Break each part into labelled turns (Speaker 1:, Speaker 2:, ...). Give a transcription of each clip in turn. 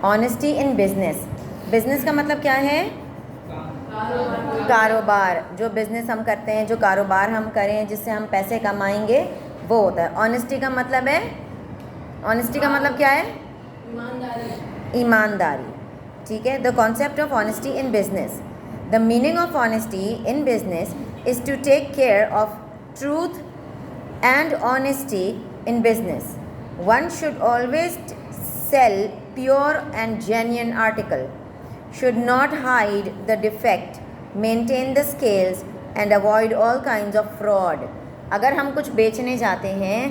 Speaker 1: Honesty in business. Business کا مطلب کیا ہے؟ کاروبار. جو بزنس ہم کرتے ہیں, جو کاروبار ہم کریں جس سے ہم پیسے کمائیں گے, وہ ہوتا ہے. آنیسٹی کا مطلب ہے, آنیسٹی کا مطلب کیا ہے؟ ایمانداری. ٹھیک ہے. The concept of honesty in business. The meaning of honesty in business is to take care of truth and honesty in business. One should always sell pure and genuine article, should not hide the defect, maintain the scales and avoid all kinds of fraud. اگر ہم کچھ بیچنے جاتے ہیں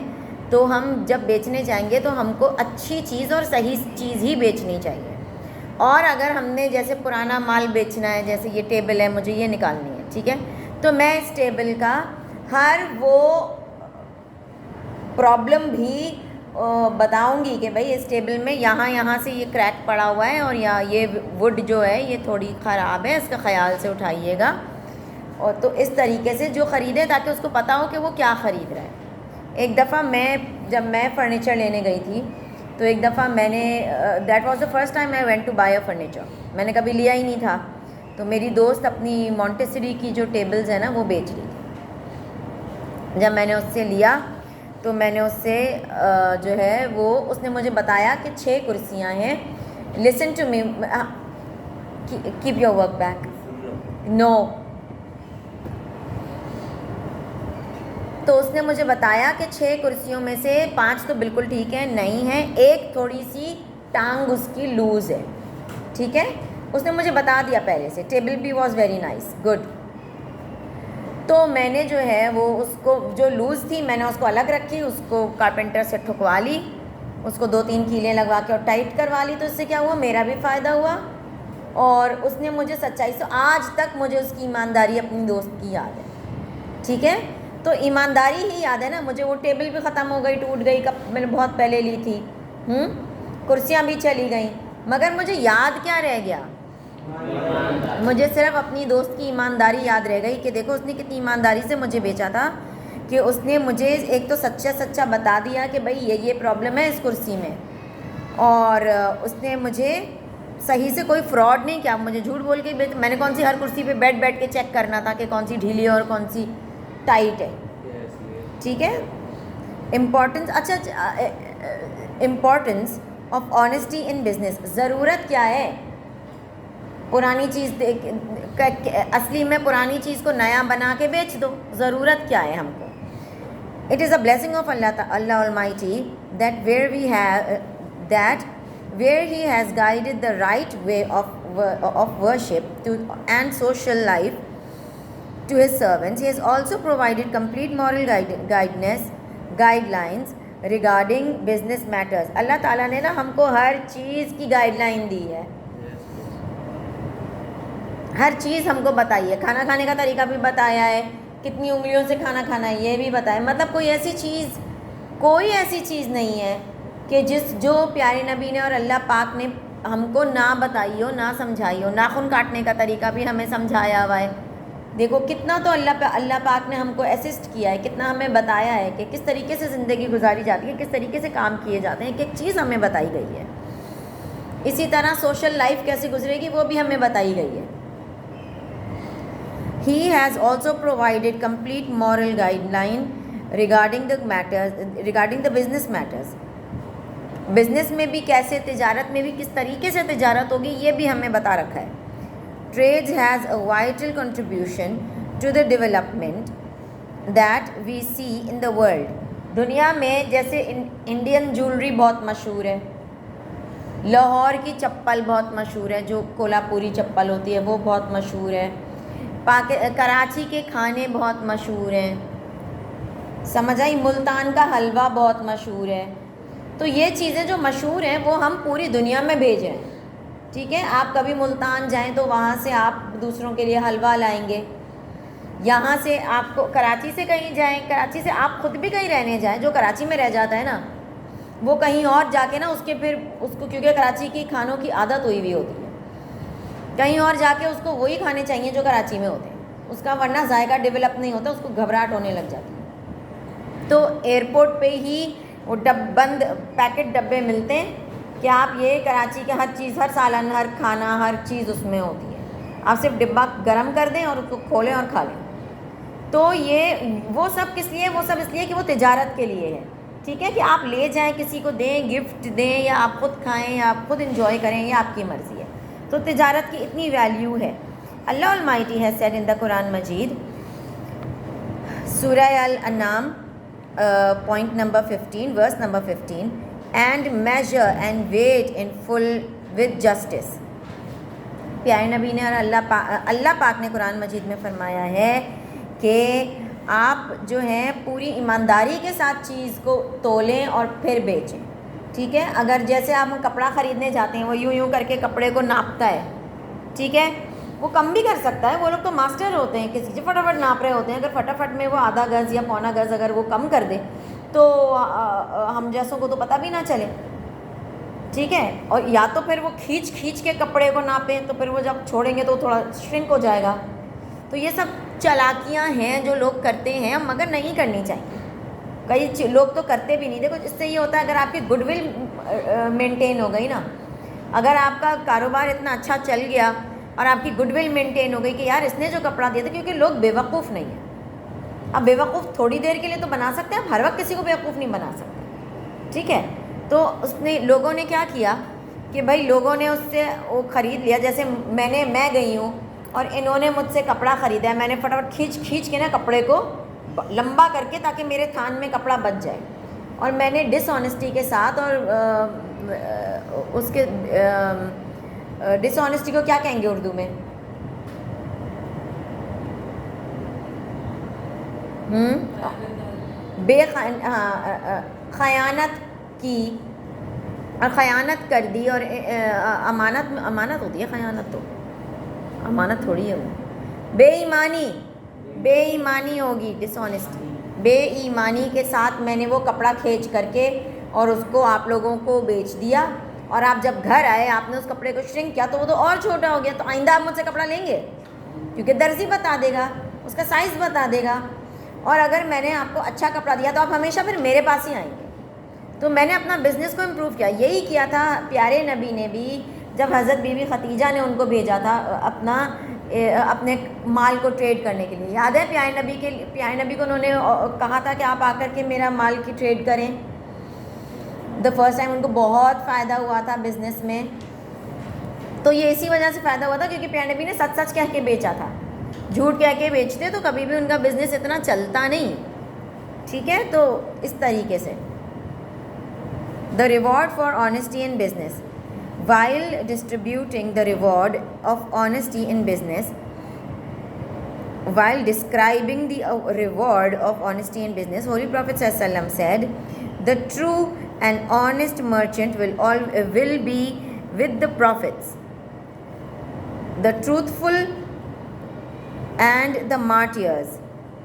Speaker 1: تو ہم جب بیچنے جائیں گے تو ہم کو اچھی چیز اور صحیح چیز ہی بیچنی چاہیے. اور اگر ہم نے جیسے پرانا مال بیچنا ہے, جیسے یہ ٹیبل ہے, مجھے یہ نکالنی ہے, ٹھیک ہے, تو میں اس ٹیبل کا ہر وہ پرابلم بھی بتاؤں گی کہ بھائی اس ٹیبل میں یہاں سے یہ کریک پڑا ہوا ہے, اور یہ وڈ جو ہے یہ تھوڑی خراب ہے, اس کا خیال سے اٹھائیے گا. اور تو اس طریقے سے جو خریدے تاکہ اس کو پتہ ہو کہ وہ کیا خرید رہا ہے. ایک دفعہ جب میں فرنیچر لینے گئی تھی تو ایک دفعہ میں نے that was the first time I went to buy a furniture. میں نے کبھی لیا ہی نہیں تھا. تو میری دوست اپنی مونٹیسری کی جو ٹیبلز ہیں نا وہ بیچ رہی تھی. جب میں نے اس سے لیا تو میں نے اس سے جو ہے وہ اس نے مجھے بتایا کہ 6 کرسیاں ہیں. Listen to me, keep your work back. No. تو اس نے مجھے بتایا کہ 6 کرسیوں میں سے 5 تو بالکل ٹھیک ہیں, نہیں ہیں, ایک تھوڑی سی ٹانگ اس کی لوز ہے. ٹھیک ہے, اس نے مجھے بتا دیا پہلے سے. ٹیبل بھی واز ویری نائس, گڈ. تو میں نے جو ہے وہ اس کو جو لوز تھی میں نے اس کو الگ رکھی, اس کو کارپینٹر سے ٹھکوا لی, اس کو 2-3 کیلیں لگوا کے اور ٹائٹ کروا لی. تو اس سے کیا ہوا, میرا بھی فائدہ ہوا اور اس نے مجھے سچائی سے, آج تک مجھے اس کی ایمانداری اپنی دوست کی یاد ہے. ٹھیک ہے, تو ایمانداری ہی یاد ہے نا مجھے. وہ ٹیبل بھی ختم ہو گئی, ٹوٹ گئی, کب میں نے بہت پہلے لی تھی, کرسیاں بھی چلی گئیں, مگر مجھے یاد کیا رہ گیا, مجھے صرف اپنی دوست کی ایمانداری یاد رہ گئی کہ دیکھو اس نے کتنی ایمانداری سے مجھے بیچا تھا. کہ اس نے مجھے ایک تو سچا بتا دیا کہ بھائی یہ پرابلم ہے اس کرسی میں, اور اس نے مجھے صحیح سے کوئی فراڈ نہیں کیا. مجھے جھوٹ بول کے میں نے کون سی ہر کرسی پہ بیٹھ کے چیک کرنا تھا کہ کون سی ڈھیلی ہے اور کون سی ٹائٹ ہے. ٹھیک ہے. Importance of honesty in business. ضرورت کیا ہے پرانی چیز اصلی میں پرانی چیز کو نیا بنا کے بیچ دو. ضرورت کیا ہے ہم کو. It is a blessing of Allah Almighty that where he has guided the right way of worship and social life to his servants. He has also provided complete moral guidelines regarding business matters. اللہ تعالیٰ نے نا ہم کو ہر چیز کی guide line دی ہے, ہر چیز ہم کو بتائی ہے. کھانا کھانے کا طریقہ بھی بتایا ہے, کتنی انگلیوں سے کھانا کھانا ہے یہ بھی بتایا. مطلب کوئی ایسی چیز نہیں ہے کہ جو پیارے نبی نے اور اللہ پاک نے ہم کو نہ بتائی ہو, نہ سمجھائی ہو. ناخن کاٹنے کا طریقہ بھی ہمیں سمجھایا ہوا ہے. دیکھو کتنا تو اللہ پاک نے ہم کو اسسٹ کیا ہے, کتنا ہمیں بتایا ہے کہ کس طریقے سے زندگی گزاری جاتی ہے, کس طریقے سے کام کیے جاتے ہیں. ایک چیز ہمیں بتائی گئی ہے. اسی طرح سوشل لائف کیسے گزرے گی وہ بھی ہمیں بتائی گئی ہے. He has also provided complete moral guideline regarding the business matters. Business میں بھی کیسے, تجارت میں بھی کس طریقے سے تجارت ہوگی یہ بھی ہمیں بتا رکھا ہے. Trade has a vital contribution to the development that we see in the world. دنیا میں جیسے انڈین جولری بہت مشہور ہے, لاہور کی چپل بہت مشہور ہے, جو کولہاپوری چپل ہوتی ہے وہ بہت مشہور ہے. کراچی کے کھانے بہت مشہور ہیں, سمجھ آئی. ملتان کا حلوہ بہت مشہور ہے. تو یہ چیزیں جو مشہور ہیں وہ ہم پوری دنیا میں بھیج رہے ہیں. ٹھیک ہے, آپ کبھی ملتان جائیں تو وہاں سے آپ دوسروں کے لیے حلوہ لائیں گے. یہاں سے آپ کو کراچی سے کہیں جائیں, کراچی سے آپ خود بھی کہیں رہنے جائیں, جو کراچی میں رہ جاتا ہے نا وہ کہیں اور جا کے نا اس کو کیونکہ کراچی کی کھانوں کی عادت ہوئی ہوئی ہوتی ہے, کہیں اور جا کے اس کو وہی کھانے چاہیے جو کراچی میں ہوتے ہیں. اس کا ورنہ ذائقہ ڈیولپ نہیں ہوتا, اس کو گھبراہٹ ہونے لگ جاتی ہے. تو ایئرپورٹ پہ ہی وہ بند پیکٹ ڈبے ملتے ہیں, کہ آپ یہ کراچی کے ہر چیز، ہر سالن، ہر کھانا، ہر چیز اس میں ہوتی ہے، آپ صرف ڈبہ گرم کر دیں اور اس کو کھولیں اور کھا لیں. تو یہ وہ سب کس لیے؟ وہ سب اس لیے کہ وہ تجارت کے لیے ہے. ٹھیک ہے، کہ آپ لے جائیں، کسی کو دیں، گفٹ دیں، یا آپ خود کھائیں، یا آپ خود انجوائے کریں، یہ آپ کی مرضی ہے. تو تجارت کی اتنی ویلیو ہے. اللہ Almighty has said in the Quran Majid, Surah Al-An'am, point number 15, verse number 15, and measure and weight in full with justice. پیارے نبی نے اور اللہ پاک نے قرآن مجید میں فرمایا ہے کہ آپ جو ہیں پوری ایمانداری کے ساتھ چیز کو تولیں اور پھر بیچیں. ٹھیک ہے، اگر جیسے آپ کپڑا خریدنے جاتے ہیں، وہ یوں کر کے کپڑے کو ناپتا ہے. ٹھیک ہے، وہ کم بھی کر سکتا ہے، وہ لوگ تو ماسٹر ہوتے ہیں، کسی سے فٹافٹ ناپ رہے ہوتے ہیں. اگر فٹافٹ میں وہ آدھا گز یا پونا گز اگر وہ کم کر دے تو ہم جیسوں کو تو پتہ بھی نہ چلے. ٹھیک ہے، اور یا تو پھر وہ کھینچ کے کپڑے کو ناپیں، تو پھر وہ جب چھوڑیں گے تو تھوڑا شرنک ہو جائے گا. تو یہ سب چالاکیاں ہیں جو لوگ کرتے ہیں، مگر نہیں کرنی چاہیے. کئی لوگ تو کرتے بھی نہیں. دیکھو، اس سے یہ ہوتا ہے اگر آپ کی گڈ ول مینٹین ہو گئی نا، اگر آپ کا کاروبار اتنا اچھا چل گیا اور آپ کی گڈ ول مینٹین ہو گئی کہ یار اس نے جو کپڑا دیا تھا، کیونکہ لوگ بیوقوف نہیں ہیں. اب بیوقوف تھوڑی دیر کے لیے تو بنا سکتے ہیں، اب ہر وقت کسی کو بیوقوف نہیں بنا سکتے. ٹھیک ہے، تو اس نے لوگوں نے کیا کیا کہ بھائی لوگوں نے اس سے وہ خرید لیا. جیسے میں گئی ہوں اور انہوں نے مجھ سے کپڑا خریدا ہے، میں نے فٹافٹ کھینچ کے نا کپڑے کو لمبا کر کے تاکہ میرے تھان میں کپڑا بچ جائے، اور میں نے ڈس آنیسٹی کے ساتھ، اور اس کے ڈس آنیسٹی کو کیا کہیں گے اردو میں؟ خیانت کی، اور خیانت کر دی. اور امانت ہوتی ہے خیانت، تو امانت تھوڑی ہے وہ. بے ایمانی ہوگی، ڈس آنیسٹی. بے ایمانی کے ساتھ میں نے وہ کپڑا کھینچ کر کے اور اس کو آپ لوگوں کو بیچ دیا، اور آپ جب گھر آئے آپ نے اس کپڑے کو شرنک کیا تو وہ تو اور چھوٹا ہو گیا. تو آئندہ آپ مجھ سے کپڑا لیں گے؟ کیونکہ درزی بتا دے گا، اس کا سائز بتا دے گا. اور اگر میں نے آپ کو اچھا کپڑا دیا تو آپ ہمیشہ پھر میرے پاس ہی آئیں گے. تو میں نے اپنا بزنس کو امپروو کیا. یہی کیا تھا پیارے نبی نے بھی، جب حضرت بی بی خدیجہ نے ان کو بھیجا تھا اپنے مال کو ٹریڈ کرنے کے لیے. یاد ہے پیارے نبی کو انہوں نے کہا تھا کہ آپ آ کر کے میرا مال کی ٹریڈ کریں. دا فرسٹ ٹائم ان کو بہت فائدہ ہوا تھا بزنس میں. تو یہ اسی وجہ سے فائدہ ہوا تھا کیونکہ پیارے نبی نے سچ کہہ کے بیچا تھا. جھوٹ کہہ کے بیچتے تو کبھی بھی ان کا بزنس اتنا چلتا نہیں. ٹھیک ہے، تو اس طریقے سے the reward for honesty in business. While distributing the reward of honesty in business, while describing the reward of honesty in business, Holy Prophet ﷺ said, the true and honest merchant will be with the prophets, the truthful and the martyrs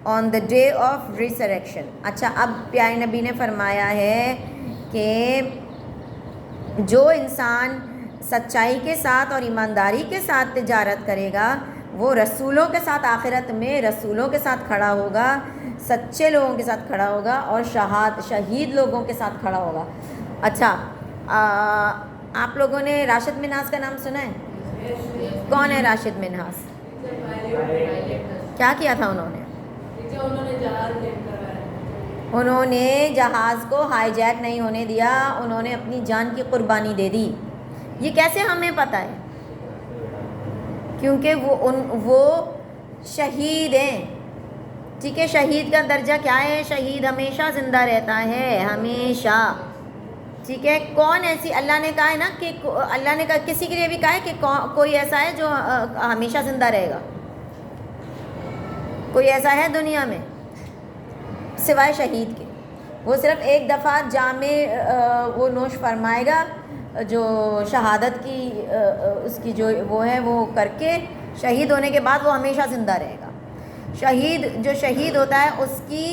Speaker 1: on the day of resurrection. اچھا، اب پیارے نبی نے فرمایا ہے کہ جو انسان سچائی کے ساتھ اور ایمانداری کے ساتھ تجارت کرے گا وہ رسولوں کے ساتھ، آخرت میں رسولوں کے ساتھ کھڑا ہوگا، سچے لوگوں کے ساتھ کھڑا ہوگا، اور شہید لوگوں کے ساتھ کھڑا ہوگا. اچھا، آپ لوگوں نے راشد منہاس کا نام سنا ہے؟ کون ہے راشد منہاس؟ کیا کیا تھا انہوں نے؟ انہوں نے جہاز کو ہائی جیک نہیں ہونے دیا، انہوں نے اپنی جان کی قربانی دے دی. یہ کیسے ہمیں پتہ ہے؟ کیونکہ وہ شہید ہیں. ٹھیک ہے، شہید کا درجہ کیا ہے؟ شہید ہمیشہ زندہ رہتا ہے، ہمیشہ. ٹھیک ہے، کون ایسی، اللہ نے کہا ہے نا کہ اللہ نے کسی کے لیے بھی کہا ہے کہ کوئی ایسا ہے جو ہمیشہ زندہ رہے گا؟ کوئی ایسا ہے دنیا میں سوائے شہید کے؟ وہ صرف ایک دفعہ جام وہ نوش فرمائے گا، جو شہادت کی اس کی جو وہ ہے وہ کر کے شہید ہونے کے بعد وہ ہمیشہ زندہ رہے گا. جو شہید ہوتا ہے اس کی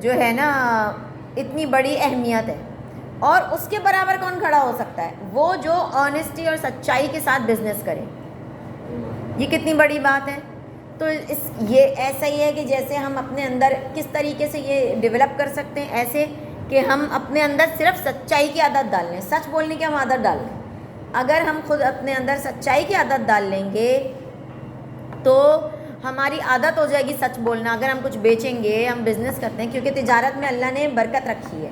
Speaker 1: جو ہے نا اتنی بڑی اہمیت ہے. اور اس کے برابر کون کھڑا ہو سکتا ہے؟ وہ جو آنیسٹی اور سچائی کے ساتھ بزنس کرے. یہ کتنی بڑی بات ہے. تو یہ ایسا ہی ہے کہ جیسے ہم اپنے اندر کس طریقے سے یہ ڈیولپ کر سکتے ہیں، ایسے کہ کہ ہم اپنے اندر صرف سچائی کی عادت ڈال لیں, سچ بولنے کی ہم عادت ڈال لیں. اگر ہم خود اپنے اندر سچائی کی عادت ڈال لیں گے تو ہماری عادت ہو جائے گی سچ بولنا. اگر ہم کچھ بیچیں گے, ہم بزنس کرتے ہیں, کیونکہ تجارت میں اللہ نے برکت رکھی ہے,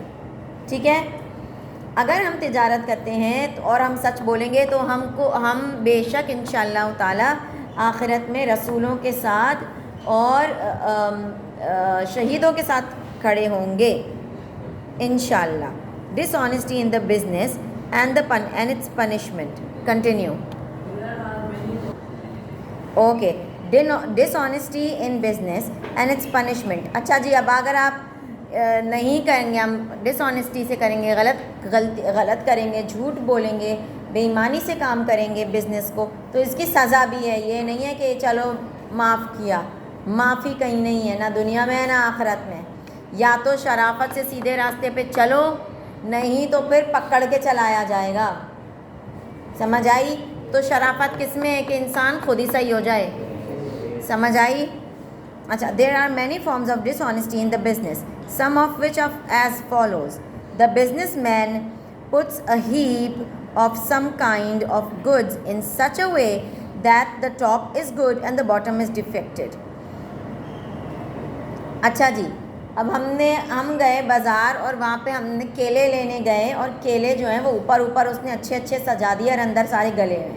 Speaker 1: ٹھیک ہے. اگر ہم تجارت کرتے ہیں اور ہم سچ بولیں گے تو ہم بے شک انشاءاللہ تعالی آخرت میں رسولوں کے ساتھ اور شہیدوں کے ساتھ کھڑے ہوں گے انشاءاللہ. Dishonesty in the business and its punishment. Continue. Okay. Dishonesty in business and its punishment. اچھا جی, اب اگر آپ نہیں کریں گے, ہم ڈس آنیسٹی سے کریں گے, غلط کریں گے, جھوٹ بولیں گے, بے ایمانی سے کام کریں گے بزنس کو, تو اس کی سزا بھی ہے. یہ نہیں ہے کہ چلو معاف کیا, معافی کہیں نہیں ہے, نہ دنیا میں ہے نہ آخرت میں. یا تو شرافت سے سیدھے راستے پہ چلو, نہیں تو پھر پکڑ کے چلایا جائے گا. سمجھ آئی؟ تو شرافت کس میں ہے کہ انسان خود ہی صحیح ہو جائے. سمجھ آئی؟ اچھا. There are many forms of dishonesty in the business, some of which as follows. The businessman puts a heap of some kind of goods in such a way that the top is good and the bottom is defected. اچھا جی, اب ہم گئے بازار اور وہاں پہ ہم نے کیلے لینے گئے, اور کیلے جو ہیں وہ اوپر اس نے اچھے سجا دیے اور اندر سارے گلے ہیں,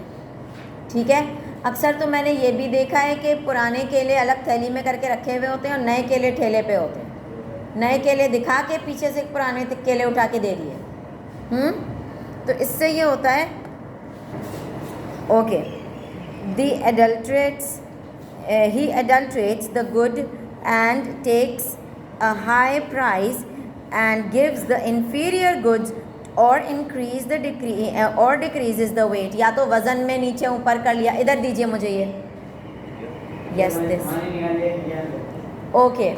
Speaker 1: ٹھیک ہے. اکثر تو میں نے یہ بھی دیکھا ہے کہ پرانے کیلے الگ تھیلی میں کر کے رکھے ہوئے ہوتے ہیں اور نئے کیلے ٹھیلے پہ ہوتے ہیں. نئے کیلے دکھا کے پیچھے سے پرانے کیلے اٹھا کے دے دیے. تو اس سے یہ ہوتا ہے. Okay. He adulterates the good and takes a high price and gives the inferior goods or decreases the weight. یا تو وزن میں نیچے اوپر کر لیا. ادھر دیجیے مجھے یہ. یس دس. اوکے.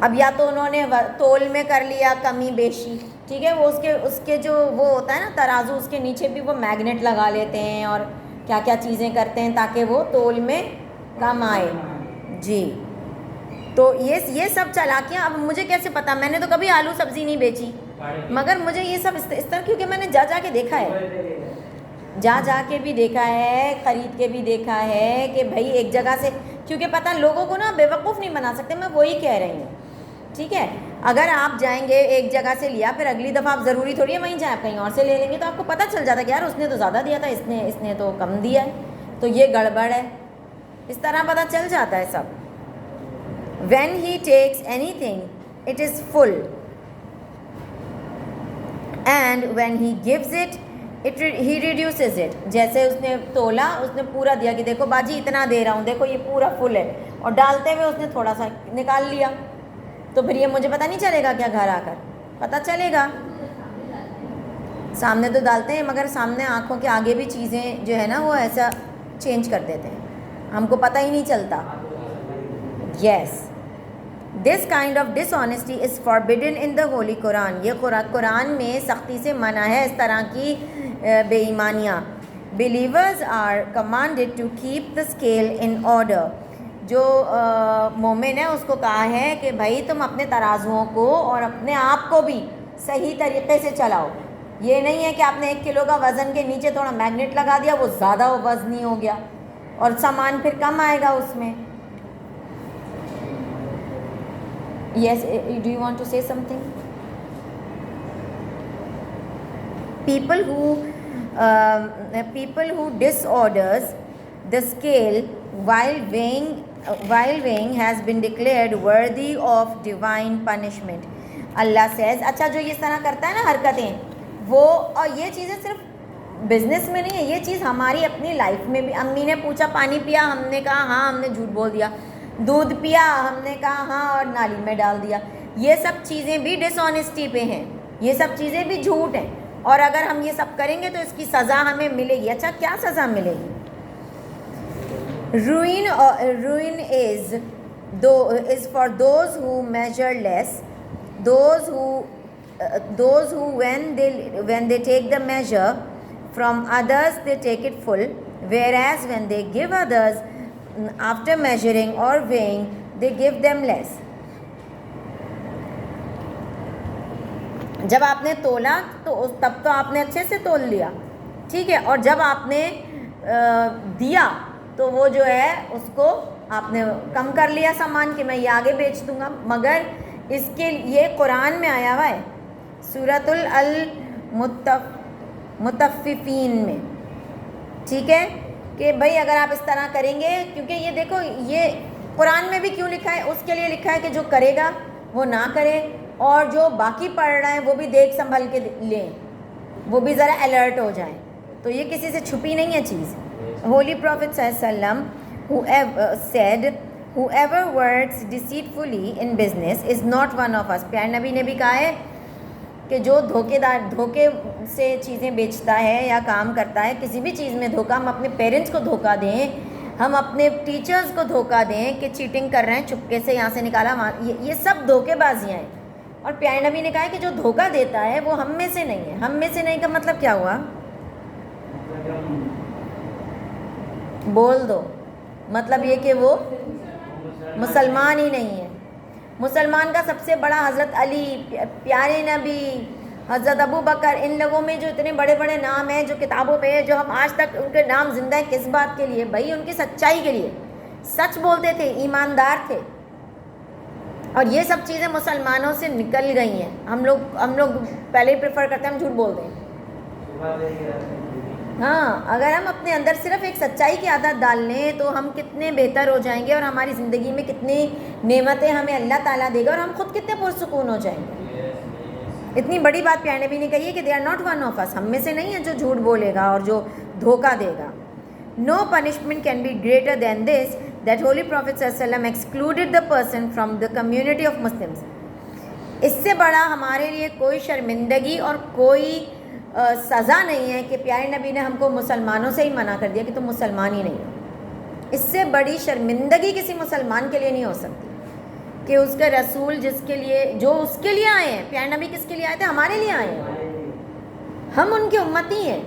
Speaker 1: اب یا تو انہوں نے تول میں کر لیا کمی بیشی, ٹھیک ہے. وہ اس کے جو وہ ہوتا ہے نا ترازو, اس کے نیچے بھی وہ میگنیٹ لگا لیتے ہیں اور کیا کیا چیزیں کرتے ہیں تاکہ وہ تول میں کم آئے. جی, تو یہ سب چالاکیاں. اب مجھے کیسے پتا, میں نے تو کبھی آلو سبزی نہیں بیچی, مگر مجھے یہ سب اس طرح, کیونکہ میں نے جا کے دیکھا ہے, جا کے بھی دیکھا ہے, خرید کے بھی دیکھا ہے کہ بھائی ایک جگہ سے, کیونکہ پتہ لوگوں کو نا بیوقوف نہیں بنا سکتے, میں وہی کہہ رہی ہوں, ٹھیک ہے. اگر آپ جائیں گے ایک جگہ سے لیا, پھر اگلی دفعہ آپ ضروری تھوڑی ہے وہیں جائیں, آپ کہیں اور سے لے لیں گے, تو آپ کو پتہ چل جاتا ہے کہ یار اس نے تو زیادہ دیا تھا, اس نے تو کم دیا ہے, تو یہ گڑبڑ ہے. اس طرح پتہ چل جاتا ہے سب. When he takes anything, it is full, and when he gives it, he reduces it. جیسے اس نے تولا, اس نے پورا دیا کہ دیکھو باجی اتنا دے رہا ہوں, دیکھو یہ پورا فل ہے, اور ڈالتے ہوئے اس نے تھوڑا سا نکال لیا, تو پھر یہ مجھے پتہ نہیں چلے گا کیا, گھر آ کر پتہ چلے گا. سامنے تو ڈالتے ہیں, مگر سامنے آنکھوں کے آگے بھی چیزیں جو ہے نا وہ ایسا چینج کر دیتے ہیں, ہم کو پتہ ہی نہیں چلتا. Yes, this kind of dishonesty is forbidden in the holy Quran. یہ قرآن میں سختی سے منع ہے اس طرح کی بے ایمانیاں. Believers are commanded to keep the scale in order. جو مومن ہے اس کو کہا ہے کہ بھائی تم اپنے ترازوؤں کو اور اپنے آپ کو بھی صحیح طریقے سے چلاؤ. یہ نہیں ہے کہ آپ نے 1 کلو کا وزن کے نیچے تھوڑا میگنیٹ لگا دیا, وہ زیادہ وزنی ہو گیا اور سامان پھر کم آئے گا اس میں. Yes, do you want to say something? People who disorders the scale while weighing has been declared worthy of divine punishment. Allah says, اچھا جو اس طرح کرتا ہے نا حرکتیں, وہ, اور یہ چیزیں صرف بزنس میں نہیں ہے, یہ چیز ہماری اپنی لائف میں بھی. امی نے پوچھا پانی پیا, ہم نے کہا ہاں, ہم نے جھوٹ بول دیا. دودھ پیا, ہم نے کہا ہاں اور نالی میں ڈال دیا. یہ سب چیزیں بھی ڈس آنیسٹی پہ ہیں, یہ سب چیزیں بھی جھوٹ ہیں, اور اگر ہم یہ سب کریں گے تو اس کی سزا ہمیں ملے گی. اچھا کیا سزا ملے گی؟ ruin is for those who measure less, those who when they take the measure from others they take it full, whereas when they give others after measuring or weighing they give them less. جب آپ نے تولا تو تب تو آپ نے اچھے سے تول لیا، ٹھیک ہے، اور جب آپ نے دیا تو وہ جو ہے اس کو آپ نے کم کر لیا سامان کہ میں یہ آگے بیچ دوں گا. مگر اس کے یہ قرآن میں آیا ہوا ہے سورۃ المطففین میں، ٹھیک ہے، کہ بھائی اگر آپ اس طرح کریں گے، کیونکہ یہ دیکھو یہ قرآن میں بھی کیوں لکھا ہے، اس کے لیے لکھا ہے کہ جو کرے گا وہ نہ کرے، اور جو باقی پڑھ رہا ہے وہ بھی دیکھ سنبھل کے لیں، وہ بھی ذرا الرٹ ہو جائیں. تو یہ کسی سے چھپی نہیں ہے چیز. ہولی پروفٹ صلی اللہ علیہ وسلم said whoever works deceitfully in business is not one of us. پیارے نبی نے بھی کہا ہے کہ جو دھوکے سے چیزیں بیچتا ہے یا کام کرتا ہے، کسی بھی چیز میں دھوکہ، ہم اپنے پیرنٹس کو دھوکہ دیں، ہم اپنے ٹیچرز کو دھوکہ دیں کہ چیٹنگ کر رہے ہیں، چپکے سے یہاں سے نکالا، یہ سب دھوکے بازیاں ہیں. اور پیارے نبی نے کہا ہے کہ جو دھوکہ دیتا ہے وہ ہم میں سے نہیں ہے. ہم میں سے نہیں کا مطلب کیا ہوا؟ بول دو. مطلب یہ کہ وہ مسلمان ہی نہیں ہے. مسلمان کا سب سے بڑا حضرت علی، پیارے نبی، حضرت ابو بکر، ان لوگوں میں جو اتنے بڑے بڑے نام ہیں جو کتابوں پہ ہے، جو ہم آج تک ان کے نام زندہ ہیں، کس بات کے لیے؟ بھائی ان کی سچائی کے لیے، سچ بولتے تھے، ایماندار تھے. اور یہ سب چیزیں مسلمانوں سے نکل گئی ہیں. ہم لوگ پہلے ہی پریفر کرتے ہیں ہم جھوٹ بولتے ہیں. ہاں، اگر ہم اپنے اندر صرف ایک سچائی کی عادت ڈال لیں تو ہم کتنے بہتر ہو جائیں گے، اور ہماری زندگی میں کتنی نعمتیں ہمیں اللہ تعالیٰ دے گا، اور ہم خود کتنے پرسکون ہو جائیں گے. اتنی بڑی بات پیارے نبی نے کہی ہے کہ they are not one of us, ہم میں سے نہیں ہے جو جھوٹ بولے گا اور جو دھوکہ دے گا. No punishment can be greater than this that holy prophet صلی اللہ علیہ وسلم excluded the person from the community of Muslims. اس سے بڑا ہمارے لیے کوئی شرمندگی اور کوئی سزا نہیں ہے کہ پیارے نبی نے ہم کو مسلمانوں سے ہی منع کر دیا کہ تم مسلمان ہی نہیں ہو. اس سے بڑی شرمندگی کسی مسلمان کے لیے نہیں ہو سکتی کہ اس کا رسول جس کے لیے، جو اس کے لیے آئے ہیں، پیارے نبی کس کے لیے آئے تھے؟ ہمارے لیے آئے ہیں. ہم ان کے امتی ہیں.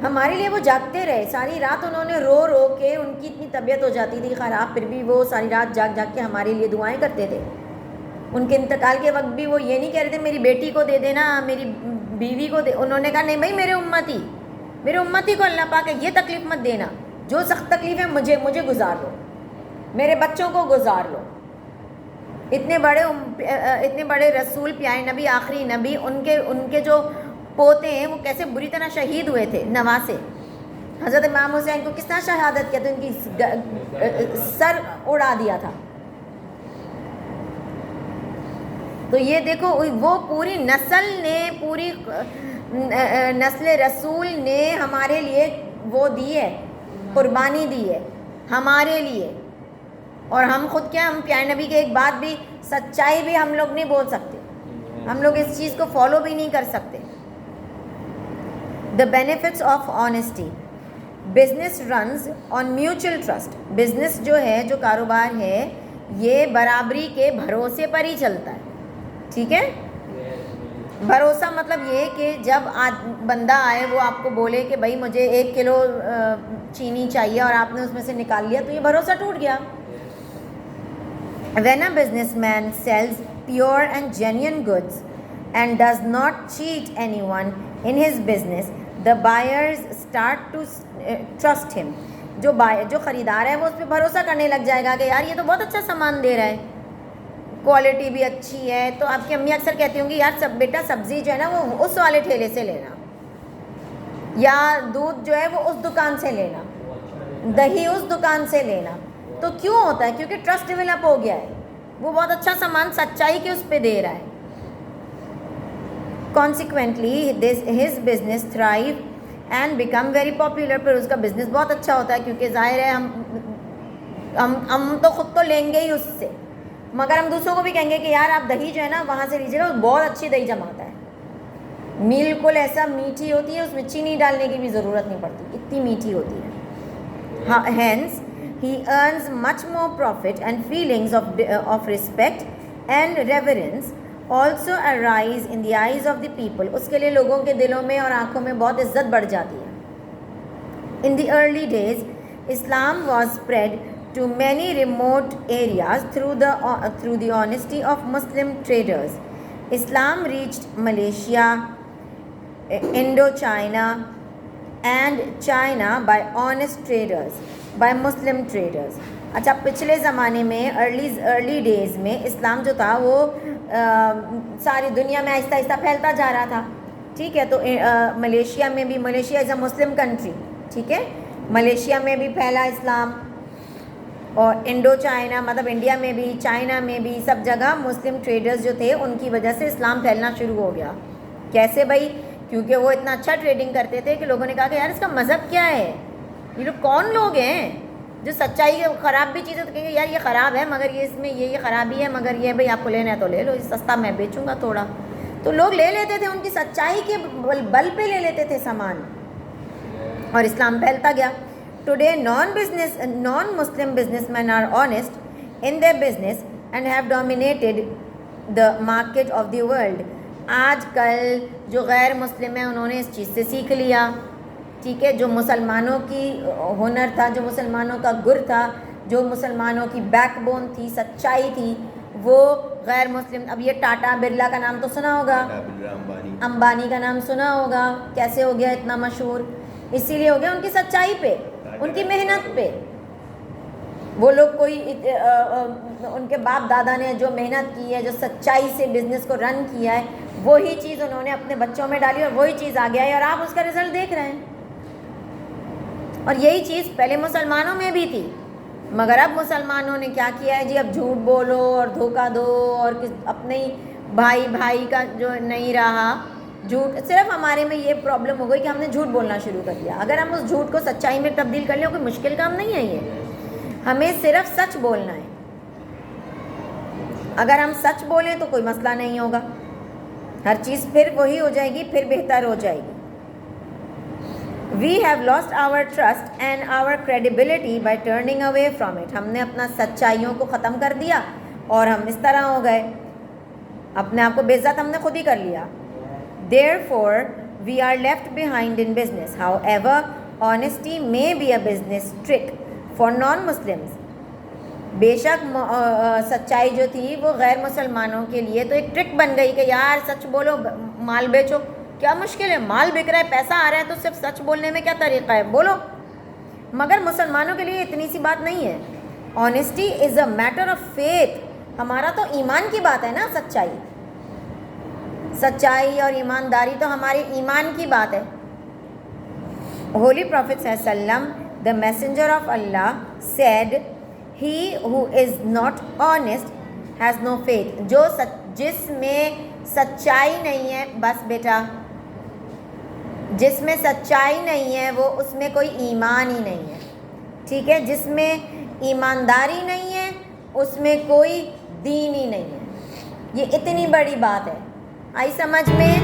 Speaker 1: ہمارے لیے وہ جاگتے رہے ساری رات، انہوں نے رو رو کے، ان کی اتنی طبیعت ہو جاتی تھی خراب، پھر بھی وہ ساری رات جاگ جاگ کے ہمارے لیے دعائیں کرتے تھے. ان کے انتقال کے وقت بھی وہ یہ نہیں کہہ رہے تھے میری بیٹی کو دے دینا، میری بیوی کو دے. انہوں نے کہا نہیں بھائی، میرے امتی کو اللہ پاک یہ تکلیف مت دینا، جو سخت تکلیف ہے مجھے گزار لو، میرے بچوں کو گزار لو. اتنے بڑے رسول، پیارے نبی، آخری نبی، ان کے جو پوتے ہیں وہ کیسے بری طرح شہید ہوئے تھے. نواسے حضرت امام حسین کو کس طرح شہادت کیا تھا، ان کی سر اڑا دیا تھا. تو یہ دیکھو وہ پوری نسل رسول نے ہمارے لیے وہ دی ہے، قربانی دی ہے ہمارے لیے. اور ہم خود کیا، ہم پیارے نبی کے ایک بات بھی، سچائی بھی ہم لوگ نہیں بول سکتے، ہم لوگ اس چیز کو فالو بھی نہیں کر سکتے. The benefits of honesty. Business runs on mutual trust. Business جو ہے، جو کاروبار ہے، یہ برابری کے بھروسے پر ہی چلتا ہے. ٹھیک ہے، بھروسہ مطلب یہ کہ جب بندہ آئے وہ آپ کو بولے کہ بھائی مجھے 1 کلو چینی چاہیے، اور آپ نے اس میں سے نکال لیا، تو یہ بھروسہ ٹوٹ گیا. When a businessman sells pure and genuine goods and does not cheat anyone in his business, the buyers start to trust him. جو خریدار ہے وہ اس پہ بھروسہ کرنے لگ جائے گا کہ یار یہ تو بہت اچھا سامان دے رہا ہے، کوالٹی بھی اچھی ہے. تو آپ کی امی اکثر کہتی ہوں گی یار بیٹا سبزی جو ہے نا وہ اس والے ٹھیلے سے لینا، یا دودھ جو ہے وہ اس دکان سے لینا، دہی اس دکان سے لینا. تو کیوں ہوتا ہے؟ کیونکہ ٹرسٹ ڈیولپ ہو گیا ہے، وہ بہت اچھا سامان سچائی کے اس پہ دے رہا ہے. Consequently, his business thrive and become very popular. پھر اس کا بزنس بہت اچھا ہوتا ہے، کیونکہ ظاہر ہے ہم تو خود تو لیں گے ہی اس سے، مگر ہم دوسروں کو بھی کہیں گے کہ یار آپ دہی جو ہے نا وہاں سے لیجیے گا، بہت اچھی دہی جماتا ہے، بالکل ایسا میٹھی ہوتی ہے، اس میں چینی ڈالنے کی بھی ضرورت نہیں پڑتی، اتنی میٹھی ہوتی ہے. Hence he earns much more profit, and feelings of respect and reverence also arise in the eyes of the people. اس کے لیے لوگوں کے دلوں میں اور آنکھوں میں بہت عزت بڑھ جاتی ہے. In the early days, Islam was spread to many remote areas through the honesty of Muslim traders. Islam reached Malaysia, Indochina and China by honest traders, by Muslim traders. اچھا پچھلے زمانے میں ارلی ڈیز میں اسلام جو تھا وہ ساری دنیا میں آہستہ آہستہ پھیلتا جا رہا تھا. ٹھیک ہے, تو ملیشیا میں بھی, ملیشیا از اے مسلم کنٹری, ٹھیک ہے, ملیشیا میں بھی پھیلا اسلام, اور انڈو چائنا مطلب انڈیا میں بھی, چائنا میں بھی, سب جگہ مسلم ٹریڈرز جو تھے ان کی وجہ سے اسلام پھیلنا شروع ہو گیا. کیسے بھائی؟ کیونکہ وہ اتنا اچھا ٹریڈنگ کرتے تھے کہ لوگوں نے کہا کہ یار اس کا مذہب کیا ہے, یہ لوگ کون لوگ ہیں جو سچائی کے خراب بھی چیزیں تو کہیں گے یار یہ خراب ہے مگر یہ اس میں یہ خرابی ہے, مگر یہ بھائی آپ کو لینا ہے تو لے لو, سستا میں بیچوں گا تھوڑا. تو لوگ لے لیتے تھے, ان کی سچائی کے بل پہ لے لیتے تھے سامان, اور اسلام پھیلتا گیا. Today non Muslim businessman are honest in their business and have dominated the market of the world. آج کل جو غیر مسلم ہیں انہوں نے اس چیز سے سیکھ لیا, ٹھیک ہے, جو مسلمانوں کی ہنر تھا, جو مسلمانوں کا گر تھا, جو مسلمانوں کی بیک بون تھی, سچائی تھی, وہ غیر مسلم. اب یہ ٹاٹا برلا کا نام تو سنا ہوگا, امبانی کا نام سنا ہوگا, کیسے ہو گیا اتنا مشہور؟ اسی لیے ہو گیا ان کی سچائی پہ, ان کی محنت پہ. وہ لوگ کوئی ان کے باپ دادا نے جو محنت کی ہے, جو سچائی سے بزنس کو رن کیا ہے, وہی چیز انہوں نے اپنے بچوں میں ڈالی اور وہی چیز آگے آئی, اور آپ اس کا رزلٹ دیکھ رہے ہیں. اور یہی چیز پہلے مسلمانوں میں بھی تھی, مگر اب مسلمانوں نے کیا کیا ہے جی, اب جھوٹ بولو اور دھوکہ دو, اور اپنے بھائی کا جو نہیں رہا جھوٹ. صرف ہمارے میں یہ پرابلم ہو گئی کہ ہم نے جھوٹ بولنا شروع کر دیا. اگر ہم اس جھوٹ کو سچائی میں تبدیل کر لیں, کوئی مشکل کام نہیں ہے یہ, ہمیں صرف سچ بولنا ہے. اگر ہم سچ بولیں تو کوئی مسئلہ نہیں ہوگا, ہر چیز پھر وہی ہو جائے گی, پھر بہتر ہو جائے گی. We have lost our trust and our credibility by turning away from it. ہم نے اپنا سچائیوں کو ختم کر دیا اور ہم اس طرح ہو گئے, اپنے آپ کو بے عزت ہم نے خود ہی کر لیا. Therefore, we are left behind in business. However, honesty may be a business trick for non-Muslims. بے شک سچائی جو تھی وہ غیر مسلمانوں کے لیے تو ایک ٹرک بن گئی کہ یار سچ بولو, مال بیچو. کیا مشکل ہے؟ مال بک رہا ہے, پیسہ آ رہا ہے, تو صرف سچ بولنے میں کیا طریقہ ہے, بولو. مگر مسلمانوں کے لیے اتنی سی بات نہیں ہے. Honesty is a matter of faith. ہمارا تو ایمان کی بات ہے نا, سچائی اور ایمانداری تو ہمارے ایمان کی بات ہے. ہولی پروفٹ صلی اللہ علیہ وسلم, the messenger of Allah, sad he who is not honest has no faith. جس میں سچائی نہیں ہے, بس بیٹا جس میں سچائی نہیں ہے وہ اس میں کوئی ایمان ہی نہیں ہے, ٹھیک ہے. جس میں ایمانداری نہیں ہے اس میں کوئی دین ہی نہیں ہے. یہ اتنی بڑی بات ہے, آئی سمجھ میں؟